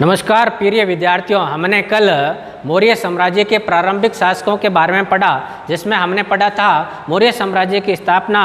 नमस्कार प्रिय विद्यार्थियों, हमने कल मौर्य साम्राज्य के प्रारंभिक शासकों के बारे में पढ़ा, जिसमें हमने पढ़ा था मौर्य साम्राज्य की स्थापना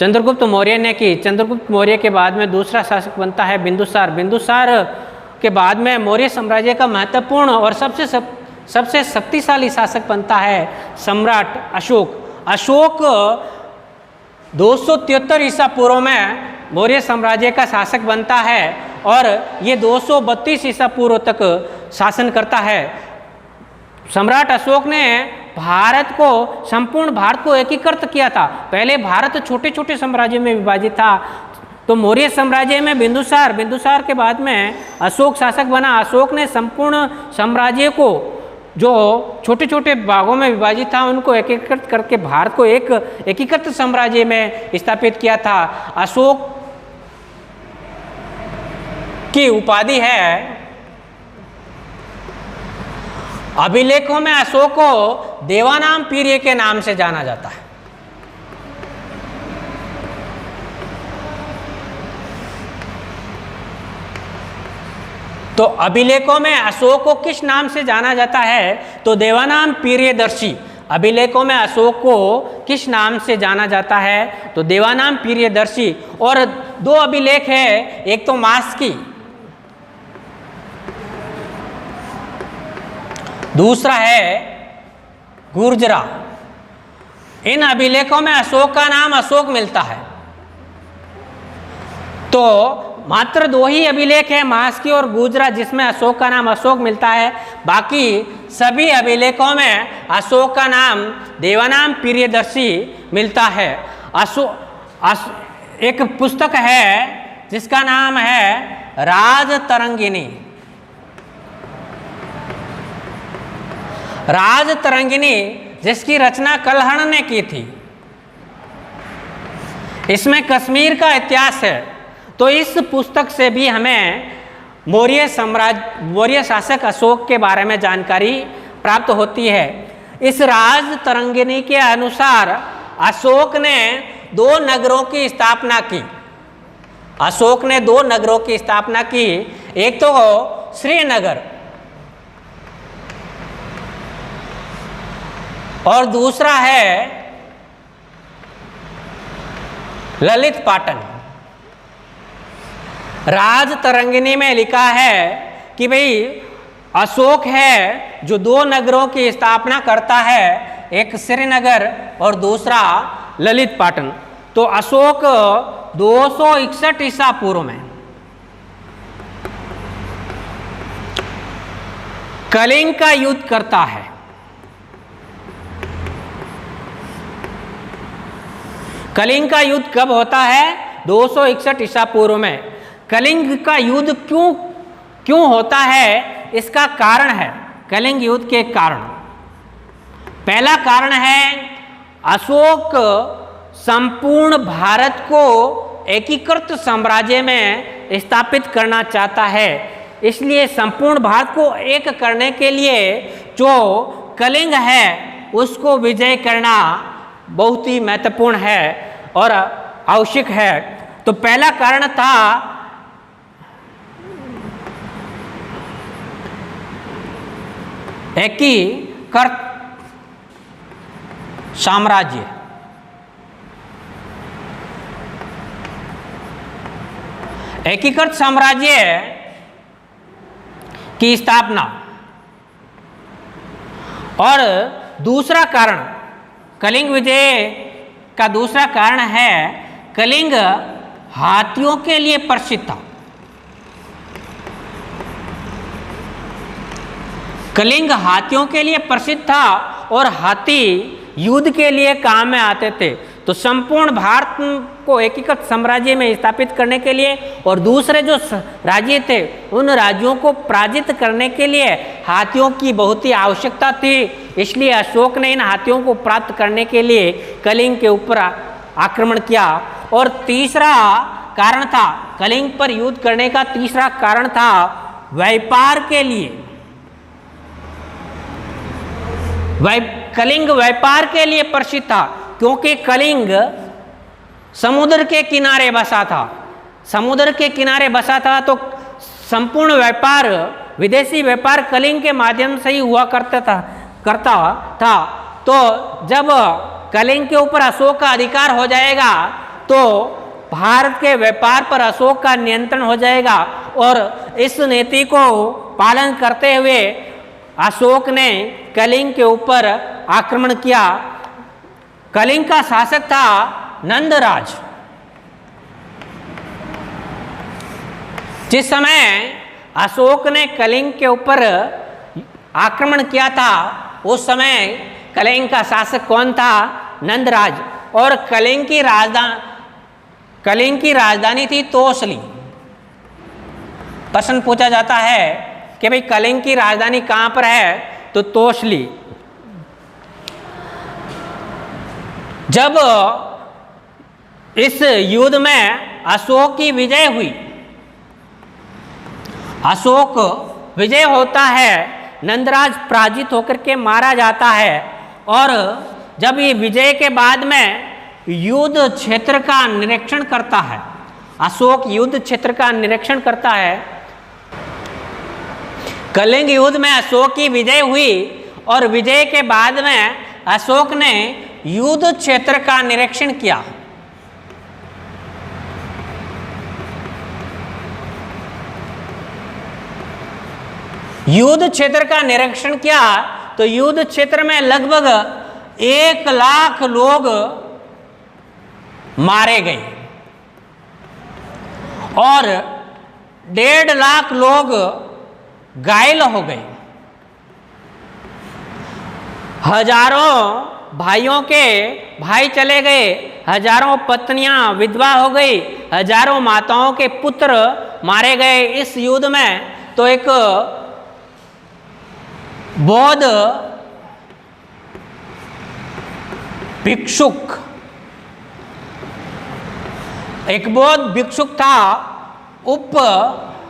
चंद्रगुप्त मौर्य ने की। चंद्रगुप्त मौर्य के बाद में दूसरा शासक बनता है बिंदुसार। बिंदुसार के बाद में मौर्य साम्राज्य का महत्वपूर्ण और सबसे शक्तिशाली शासक बनता है सम्राट अशोक। अशोक 273 ईसा पूर्व में मौर्य साम्राज्य का शासक बनता है और ये 232 ईसा पूर्व तक शासन करता है। सम्राट अशोक ने संपूर्ण भारत को एकीकृत किया था। पहले भारत छोटे छोटे साम्राज्य में विभाजित था, तो मौर्य साम्राज्य में बिंदुसार के बाद में अशोक शासक बना। अशोक ने संपूर्ण साम्राज्य को जो छोटे छोटे भागों में विभाजित था उनको एकीकृत करके भारत को एक एकीकृत साम्राज्य में स्थापित किया था। अशोक की उपाधि है, अभिलेखों में अशोक को देवानाम पीर्य के नाम से जाना जाता है। तो अभिलेखों में अशोक को किस नाम से जाना जाता है? तो देवानाम पीर्यदर्शी। अभिलेखों में अशोक को किस नाम से जाना जाता है? तो देवानाम पीर्यदर्शी। और दो अभिलेख है, एक तो मास्की, दूसरा है गुर्जरा। इन अभिलेखों में अशोक का नाम अशोक मिलता है। तो मात्र दो ही अभिलेख है, मास्की और गुर्जरा, जिसमें अशोक का नाम अशोक मिलता है। बाकी सभी अभिलेखों में अशोक का नाम देवानाम पीर्यदर्शी मिलता है। एक पुस्तक है जिसका नाम है राजतरंगिणी। राजतरंगिणी जिसकी रचना कल्हण ने की थी। इसमें कश्मीर का इतिहास है। तो इस पुस्तक से भी हमें मौर्य शासक अशोक के बारे में जानकारी प्राप्त होती है। इस राजतरंगिणी के अनुसार अशोक ने दो नगरों की स्थापना की। अशोक ने दो नगरों की स्थापना की, एक तो श्रीनगर और दूसरा है ललित पाटन। राजतरंगिणी में लिखा है कि भाई अशोक है जो दो नगरों की स्थापना करता है, एक श्रीनगर और दूसरा ललित पाटन। तो अशोक 261 ईसा पूर्व में कलिंग का युद्ध करता है। कलिंग का युद्ध कब होता है? 261 ईसा पूर्व में। कलिंग का युद्ध क्यों होता है, इसका कारण है कलिंग युद्ध के कारण। पहला कारण है अशोक संपूर्ण भारत को एकीकृत साम्राज्य में स्थापित करना चाहता है। इसलिए संपूर्ण भारत को एक करने के लिए जो कलिंग है उसको विजय करना बहुत ही महत्वपूर्ण है और आवश्यक है। तो पहला कारण था एकीकृत साम्राज्य। एकीकृत साम्राज्य की स्थापना। और दूसरा कारण कलिंग विजय का दूसरा कारण है कलिंग हाथियों के लिए प्रसिद्ध था। कलिंग हाथियों के लिए प्रसिद्ध था और हाथी युद्ध के लिए काम में आते थे। तो संपूर्ण भारत को एकीकृत साम्राज्य में स्थापित करने के लिए और दूसरे जो राज्य थे उन राज्यों को पराजित करने के लिए हाथियों की बहुत ही आवश्यकता थी। इसलिए अशोक ने इन हाथियों को प्राप्त करने के लिए कलिंग के ऊपर आक्रमण किया। और तीसरा कारण था कलिंग पर युद्ध करने का तीसरा कारण था व्यापार के लिए। कलिंग व्यापार के लिए प्रसिद्ध था क्योंकि कलिंग समुद्र के किनारे बसा था। समुद्र के किनारे बसा था तो संपूर्ण व्यापार, विदेशी व्यापार कलिंग के माध्यम से ही हुआ करता था। तो जब कलिंग के ऊपर अशोक का अधिकार हो जाएगा तो भारत के व्यापार पर अशोक का नियंत्रण हो जाएगा। और इस नीति को पालन करते हुए अशोक ने कलिंग के ऊपर आक्रमण किया। कलिंग का शासक था नंदराज। जिस समय अशोक ने कलिंग के ऊपर आक्रमण किया था उस समय कलिंग का शासक कौन था? नंदराज। और कलिंग की राजधानी थी तोसली। प्रश्न पूछा जाता है कि भाई कलिंग की राजधानी कहां पर है? तो तोसली। जब इस युद्ध में अशोक की विजय हुई, अशोक विजय होता है, नंदराज पराजित होकर के मारा जाता है। और जब ये विजय के बाद में युद्ध क्षेत्र का निरीक्षण करता है, अशोक युद्ध क्षेत्र का निरीक्षण करता है। कलिंग युद्ध में अशोक की विजय हुई और विजय के बाद में अशोक ने युद्ध क्षेत्र का निरीक्षण किया। युद्ध क्षेत्र का निरीक्षण किया तो युद्ध क्षेत्र में लगभग 1 लाख लोग मारे गए और 1.5 लाख लोग घायल हो गए। हजारों भाइयों के भाई चले गए, हजारों पत्नियां विधवा हो गई, हजारों माताओं के पुत्र मारे गए इस युद्ध में। तो एक बौद्ध भिक्षुक, एक बौद्ध भिक्षुक था उपगुप्त।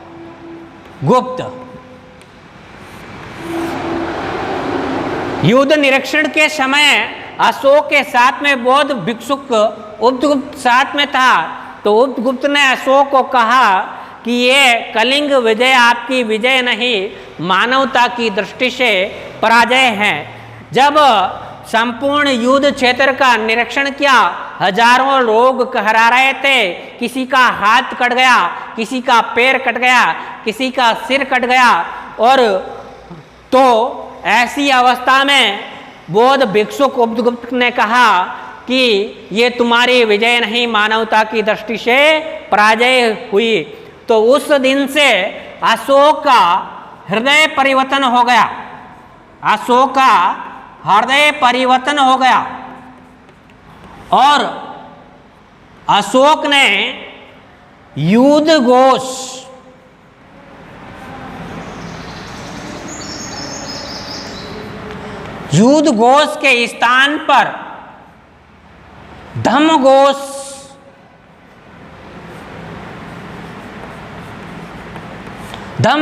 युद्ध निरीक्षण के समय अशोक के साथ में बौद्ध भिक्षुक उपगुप्त साथ में था। तो उपगुप्त ने अशोक को कहा कि ये कलिंग विजय आपकी विजय नहीं, मानवता की दृष्टि से पराजय है। जब संपूर्ण युद्ध क्षेत्र का निरीक्षण किया, हजारों लोग कहरा रहे थे, किसी का हाथ कट गया, किसी का पैर कट गया, किसी का सिर कट गया। और तो ऐसी अवस्था में बौद्ध भिक्षुक उपगुप्त ने कहा कि ये तुम्हारी विजय नहीं, मानवता की दृष्टि से पराजय हुई। तो उस दिन से अशोक का हृदय परिवर्तन हो गया, अशोक का हृदय परिवर्तन हो गया और अशोक ने युद्ध घोष के स्थान पर धम्म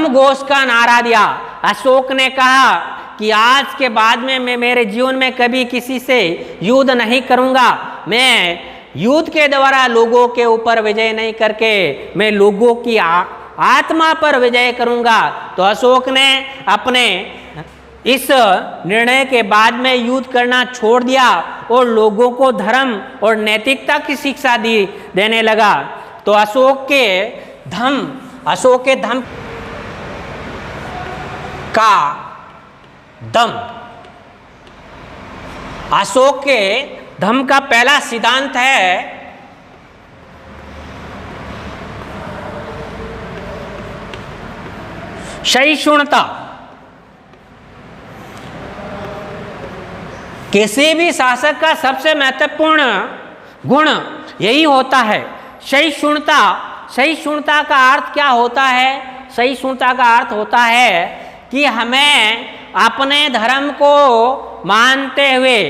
घोष का नारा दिया। अशोक ने कहा कि आज के बाद में मैं मेरे जीवन में कभी किसी से युद्ध नहीं करूंगा, मैं युद्ध के द्वारा लोगों के ऊपर विजय नहीं करके मैं लोगों की आत्मा पर विजय करूंगा। तो अशोक ने अपने इस निर्णय के बाद में युद्ध करना छोड़ दिया और लोगों को धर्म और नैतिकता की शिक्षा देने लगा। तो अशोक के धम्म का दम, अशोक के धम्म का पहला सिद्धांत है सहिष्णुता। किसी भी शासक का सबसे महत्वपूर्ण गुण यही होता है सहिष्णुता। सहिष्णुता का अर्थ क्या होता है? सहिष्णुता का अर्थ होता है कि हमें अपने धर्म को मानते हुए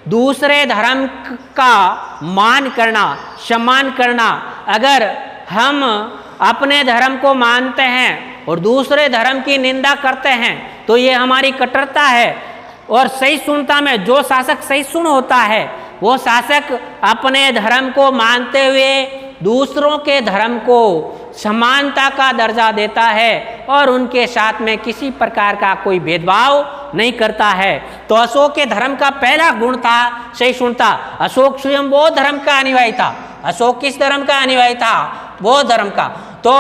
दूसरे धर्म का मान करना, सम्मान करना। अगर हम अपने धर्म को मानते हैं और दूसरे धर्म की निंदा करते हैं तो ये हमारी कट्टरता है। और सहिष्णुता में जो शासक सहिष्णु होता है वो शासक अपने धर्म को मानते हुए दूसरों के धर्म को समानता का दर्जा देता है और उनके साथ में किसी प्रकार का कोई भेदभाव नहीं करता है। तो अशोक के धर्म का पहला गुण था सहिष्णुता। अशोक स्वयं बौद्ध धर्म का अनुयायी था। अशोक किस धर्म का अनुयायी था? बौद्ध धर्म का। तो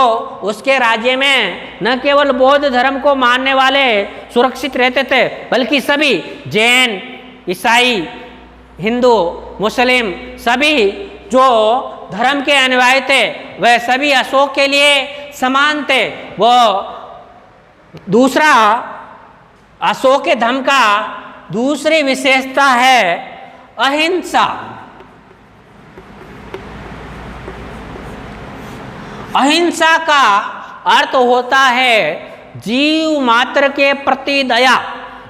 उसके राज्य में न केवल बौद्ध धर्म को मानने वाले सुरक्षित रहते थे, बल्कि सभी जैन, ईसाई, हिंदू, मुस्लिम सभी जो धर्म के अनुयायी थे वह सभी अशोक के लिए समान थे। वो दूसरा अशोक के धर्म का दूसरी विशेषता है अहिंसा। अहिंसा का अर्थ होता है जीव मात्र के प्रति दया।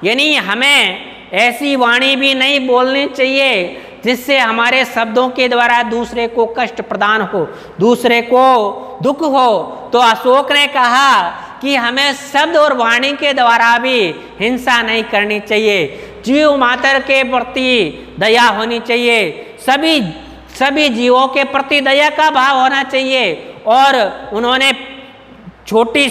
यानी हमें ऐसी वाणी भी नहीं बोलनी चाहिए जिससे हमारे शब्दों के द्वारा दूसरे को कष्ट प्रदान हो, दूसरे को दुख हो। तो अशोक ने कहा कि हमें शब्द और वाणी के द्वारा भी हिंसा नहीं करनी चाहिए। जीव मात्र के प्रति दया होनी चाहिए। सभी जीवों के प्रति दया का भाव होना चाहिए। और उन्होंने छोटे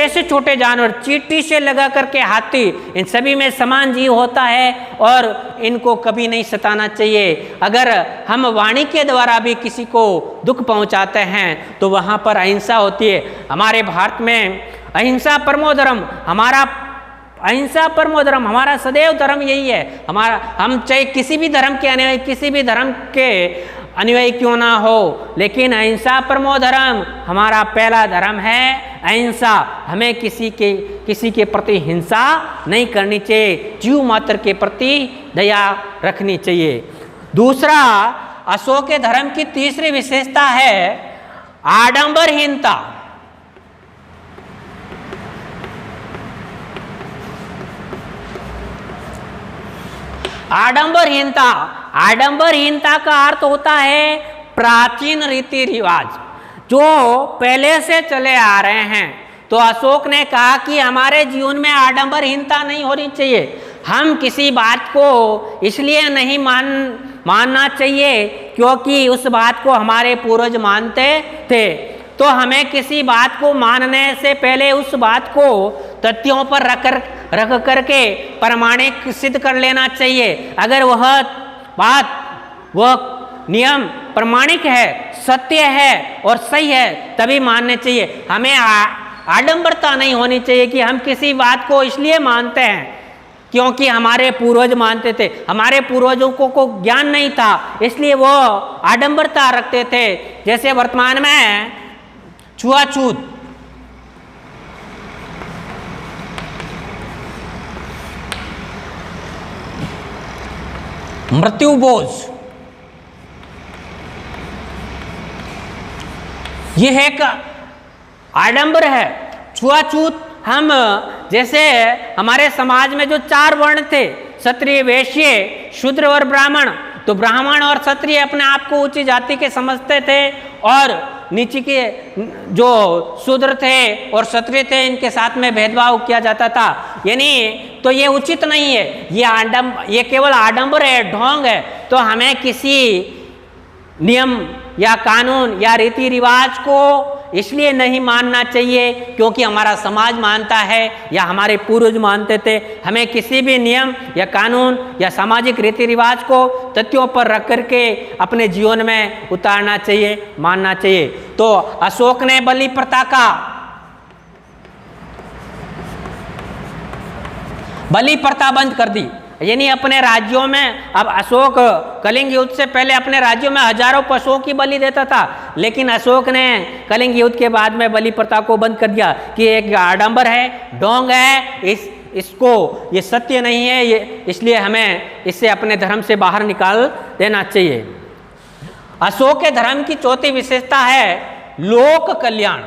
से छोटे जानवर, चींटी से लगा करके हाथी, इन सभी में समान जीव होता है और इनको कभी नहीं सताना चाहिए। अगर हम वाणी के द्वारा भी किसी को दुख पहुंचाते हैं तो वहां पर अहिंसा होती है। हमारे भारत में अहिंसा परमो धर्म, अहिंसा परमो धर्म हमारा सदैव धर्म यही है। हम चाहे किसी भी धर्म के अनुयायी, किसी भी धर्म के अनुयायी क्यों ना हो, लेकिन अहिंसा परमो धर्म हमारा पहला धर्म है। अहिंसा, हमें किसी के प्रति हिंसा नहीं करनी चाहिए, जीव मात्र के प्रति दया रखनी चाहिए। दूसरा अशोक के धर्म की तीसरी विशेषता है आडंबरहीनता। आडंबरहीनता का अर्थ होता है प्राचीन रीति रिवाज जो पहले से चले आ रहे हैं। तो अशोक ने कहा कि हमारे जीवन में आडंबरहीनता नहीं होनी चाहिए। हम किसी बात को इसलिए नहीं मानना चाहिए क्योंकि उस बात को हमारे पूर्वज मानते थे। तो हमें किसी बात को मानने से पहले उस बात को तथ्यों पर रख करके प्रमाणिक सिद्ध कर लेना चाहिए। अगर वह बात, वह नियम प्रमाणिक है, सत्य है और सही है तभी मानने चाहिए। हमें आडंबरता नहीं होनी चाहिए कि हम किसी बात को इसलिए मानते हैं क्योंकि हमारे पूर्वज मानते थे। हमारे पूर्वजों को ज्ञान नहीं था इसलिए वो आडंबरता रखते थे। जैसे वर्तमान में छुआछूत, मृत्युभोज, यह एक आडंबर है। छुआछूत, हम जैसे हमारे समाज में जो 4 वर्ण थे, क्षत्रिय, वैश्य, शूद्र और ब्राह्मण, तो ब्राह्मण और क्षत्रिय अपने आप को ऊंची जाति के समझते थे और नीचे के जो शूद्र थे और क्षत्रिय थे इनके साथ में भेदभाव किया जाता था। यानी तो ये उचित नहीं है, ये केवल आडंबर है, ढोंग है। तो हमें किसी नियम या कानून या रीति रिवाज को इसलिए नहीं मानना चाहिए क्योंकि हमारा समाज मानता है या हमारे पूर्वज मानते थे। हमें किसी भी नियम या कानून या सामाजिक रीति रिवाज को तथ्यों पर रख करके अपने जीवन में उतारना चाहिए, मानना चाहिए। तो अशोक ने बलि प्रथा बंद कर दी। यानी अपने राज्यों में, अब अशोक कलिंग युद्ध से पहले अपने राज्यों में हजारों पशुओं की बलि देता था, लेकिन अशोक ने कलिंग युद्ध के बाद में बलि प्रथा को बंद कर दिया कि एक आडंबर है, ढोंग है, इसको ये सत्य नहीं है, ये इसलिए हमें इससे अपने धर्म से बाहर निकाल देना चाहिए। अशोक के धर्म की चौथी विशेषता है लोक कल्याण।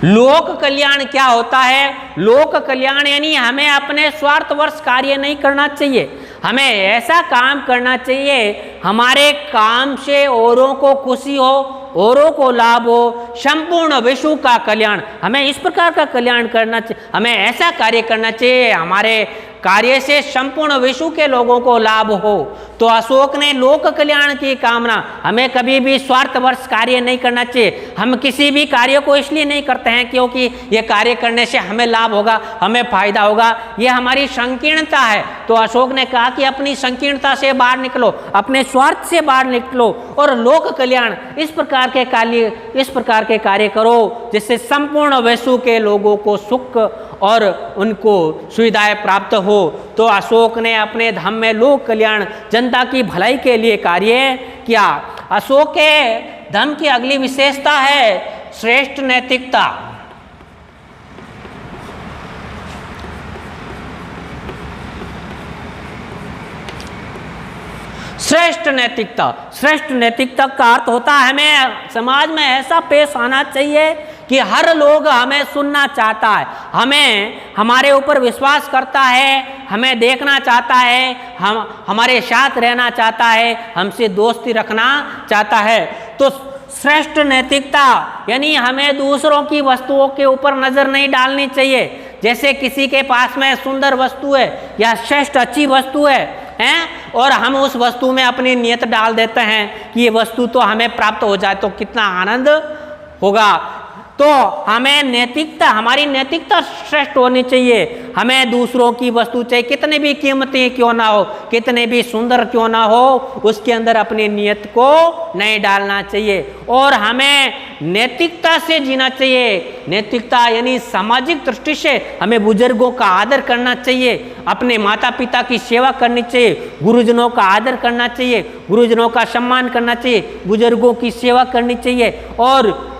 लोक कल्याण क्या होता है? लोक कल्याण यानी हमें अपने स्वार्थवश कार्य नहीं करना चाहिए। हमें ऐसा काम करना चाहिए हमारे काम से औरों को खुशी हो, औरों को लाभ हो, संपूर्ण विश्व का कल्याण। हमें इस प्रकार का कल्याण करना चाहिए, हमें ऐसा कार्य करना चाहिए हमारे कार्य से संपूर्ण विश्व के लोगों को लाभ हो। तो अशोक ने लोक कल्याण की कामना, हमें कभी भी स्वार्थवश कार्य नहीं करना चाहिए। हम किसी भी कार्य को इसलिए नहीं करते हैं क्योंकि ये कार्य करने से हमें लाभ होगा, हमें फायदा होगा, ये हमारी संकीर्णता है। तो अशोक ने कहा कि अपनी संकीर्णता से बाहर निकलो, अपने स्वार्थ से बाहर निकलो और लोक कल्याण इस प्रकार के कार्य करो जिससे संपूर्ण विश्व के लोगों को सुख और उनको सुविधाएं प्राप्त हो। तो अशोक ने अपने धम्म में लोक कल्याण, जनता की भलाई के लिए कार्य किया। अशोक के धम्म की अगली विशेषता है श्रेष्ठ नैतिकता। श्रेष्ठ नैतिकता, श्रेष्ठ नैतिकता का अर्थ होता है हमें समाज में ऐसा पेश आना चाहिए कि हर लोग हमें सुनना चाहता है, हमें हमारे ऊपर विश्वास करता है, हमें देखना चाहता है, हमारे साथ रहना चाहता है, हमसे दोस्ती रखना चाहता है। तो श्रेष्ठ नैतिकता यानी हमें दूसरों की वस्तुओं के ऊपर नजर नहीं डालनी चाहिए। जैसे किसी के पास में सुंदर वस्तु है या श्रेष्ठ अच्छी वस्तु है और हम उस वस्तु में अपनी नियत डाल देते हैं कि ये वस्तु तो हमें प्राप्त हो जाए तो कितना आनंद होगा। तो हमें नैतिकता, हमारी नैतिकता श्रेष्ठ होनी चाहिए। हमें दूसरों की वस्तु चाहिए, कितने भी कीमती क्यों ना हो, कितने भी सुंदर क्यों ना हो, उसके अंदर अपनी नियत को नहीं डालना चाहिए और हमें नैतिकता से जीना चाहिए। नैतिकता यानी सामाजिक दृष्टि से हमें बुजुर्गों का आदर करना चाहिए, अपने माता पिता की सेवा करनी चाहिए, गुरुजनों का आदर करना चाहिए, गुरुजनों का सम्मान करना चाहिए, बुजुर्गों की सेवा करनी चाहिए और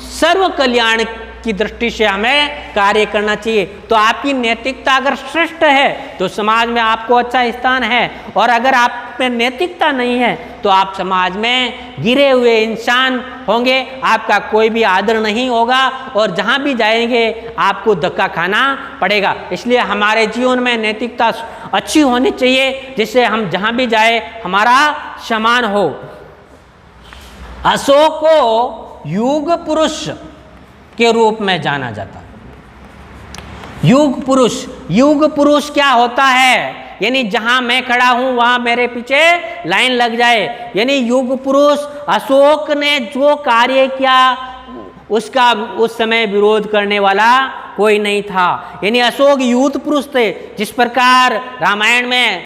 सर्व कल्याण की दृष्टि से हमें कार्य करना चाहिए। तो आपकी नैतिकता अगर श्रेष्ठ है तो समाज में आपको अच्छा स्थान है और अगर आप में नैतिकता नहीं है तो आप समाज में गिरे हुए इंसान होंगे, आपका कोई भी आदर नहीं होगा और जहाँ भी जाएंगे आपको धक्का खाना पड़ेगा। इसलिए हमारे जीवन में नैतिकता अच्छी होनी चाहिए जिससे हम जहाँ भी जाए हमारा सम्मान हो। अशोक को युग पुरुष के रूप में जाना जाता है। युग पुरुष, युग पुरुष क्या होता है यानी जहां मैं खड़ा हूं वहां मेरे पीछे लाइन लग जाए। यानी युग पुरुष अशोक ने जो कार्य किया उसका उस समय विरोध करने वाला कोई नहीं था। यानी अशोक युग पुरुष थे। जिस प्रकार रामायण में